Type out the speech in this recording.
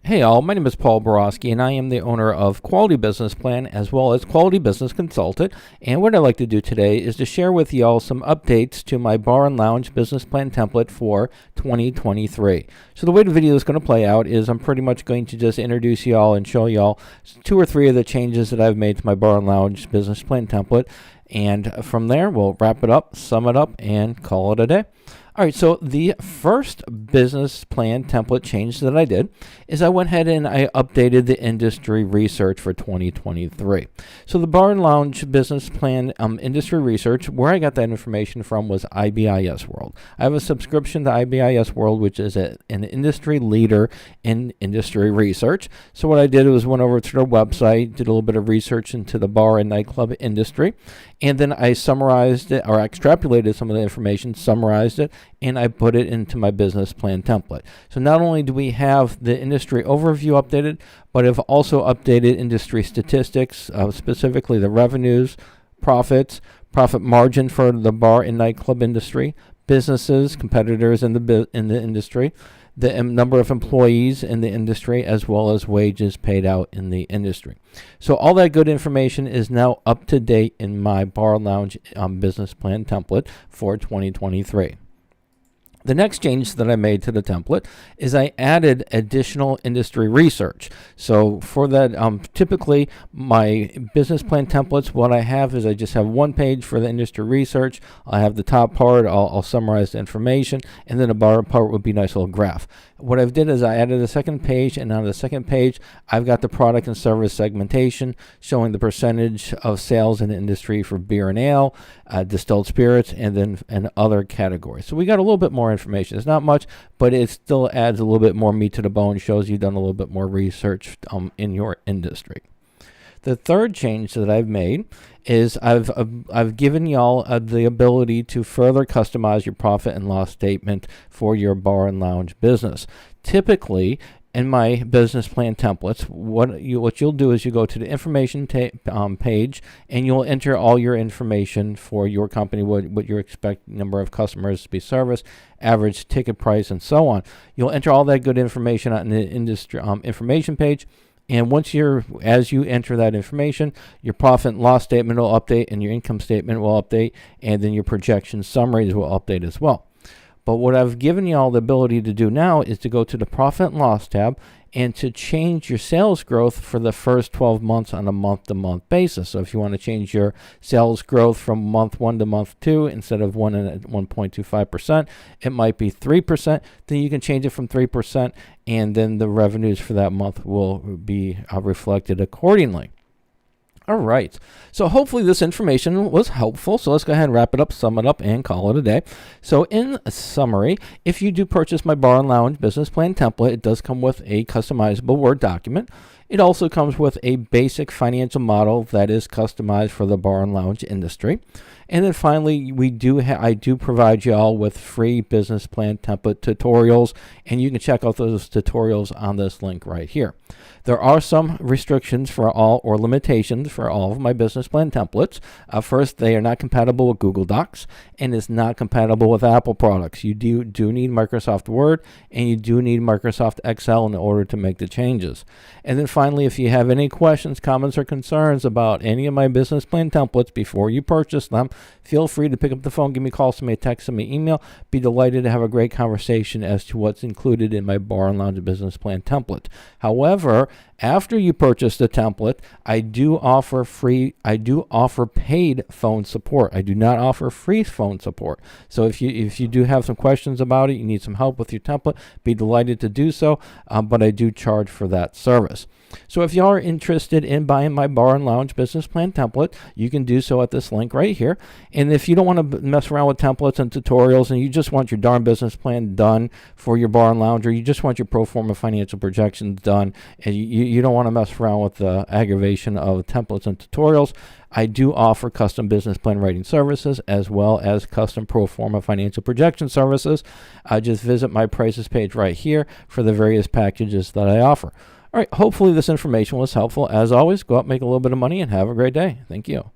Hey all, my name is Paul Borosky and I am the owner of Quality Business Plan as well as Quality Business Consultant. And what I'd like to do today is to share with y'all some updates to my Bar and Lounge business plan template for 2023. So the way the video is going to play out is I'm pretty much going to just introduce y'all and show y'all 2 or 3 of the changes that I've made to my Bar and Lounge business plan template. And from there, we'll wrap it up, sum it up, and call it a day. All right, so the first business plan template change that I did is I went ahead and I updated the industry research for 2023. So the Bar and Lounge business plan industry research, where I got that information from was IBIS World. I have a subscription to IBIS World, which is an industry leader in industry research. So what I did was went over to their website, did a little bit of research into the bar and nightclub industry, and then I summarized it, or extrapolated some of the information, summarized it, and I put it into my business plan template. So not only do we have the industry overview updated, but I've also updated industry statistics, specifically the revenues, profits, profit margin for the bar and nightclub industry, businesses, competitors in the industry, the number of employees in the industry, as well as wages paid out in the industry. So all that good information is now up to date in my Bar and Lounge business plan template for 2023. The next change that I made to the template is I added additional industry research. So for that, typically my business plan templates, what I have is I just have one page for the industry research. I have the top part, I'll summarize the information, and then the bottom part would be a nice little graph. What I've did is I added a second page, and on the second page, I've got the product and service segmentation showing the percentage of sales in the industry for beer and ale, distilled spirits, and other categories. So we got a little bit more information. It's not much, but it still adds a little bit more meat to the bone, shows you've done a little bit more research in your industry. The third change that I've made is I've given y'all the ability to further customize your profit and loss statement for your bar and lounge business. Typically, in my business plan templates, what you'll do is you go to the information page and you'll enter all your information for your company, what you expect number of customers to be serviced, average ticket price, and so on. You'll enter all that good information on the industry information page. And as you enter that information, your profit and loss statement will update and your income statement will update, and then your projection summaries will update as well. But what I've given you all the ability to do now is to go to the profit and loss tab and to change your sales growth for the first 12 months on a month-to-month basis. So if you want to change your sales growth from month 1 to month 2, instead of 1.25%, it might be 3%. Then you can change it from 3%, and then the revenues for that month will be reflected accordingly. All right, so hopefully this information was helpful. So let's go ahead and wrap it up, sum it up, and call it a day. So in summary, if you do purchase my Bar and Lounge business plan template, it does come with a customizable Word document. It also comes with a basic financial model that is customized for the bar and lounge industry. And then finally, I do provide you all with free business plan template tutorials, and you can check out those tutorials on this link right here. There are some restrictions for all, or limitations for all of my business plan templates. First, they are not compatible with Google Docs, and it's not compatible with Apple products. You do need Microsoft Word, and you do need Microsoft Excel in order to make the changes. And then finally, if you have any questions, comments, or concerns about any of my business plan templates before you purchase them, feel free to pick up the phone, give me a call, send me a text, send me an email. Be delighted to have a great conversation as to what's included in my Bar and Lounge business plan template. However, after you purchase the template, I do offer paid phone support. I do not offer free phone support. So if you do have some questions about it, you need some help with your template, be delighted to do so, but I do charge for that service. So if you are interested in buying my Bar and Lounge business plan template, you can do so at this link right here. And if you don't want to mess around with templates and tutorials, and you just want your darn business plan done for your bar and lounge, or you just want your pro forma financial projections done, and you don't want to mess around with the aggravation of templates and tutorials, I do offer custom business plan writing services as well as custom pro forma financial projection services. Just visit my prices page right here for the various packages that I offer. All right, hopefully this information was helpful. As always, go out, make a little bit of money, and have a great day. Thank you.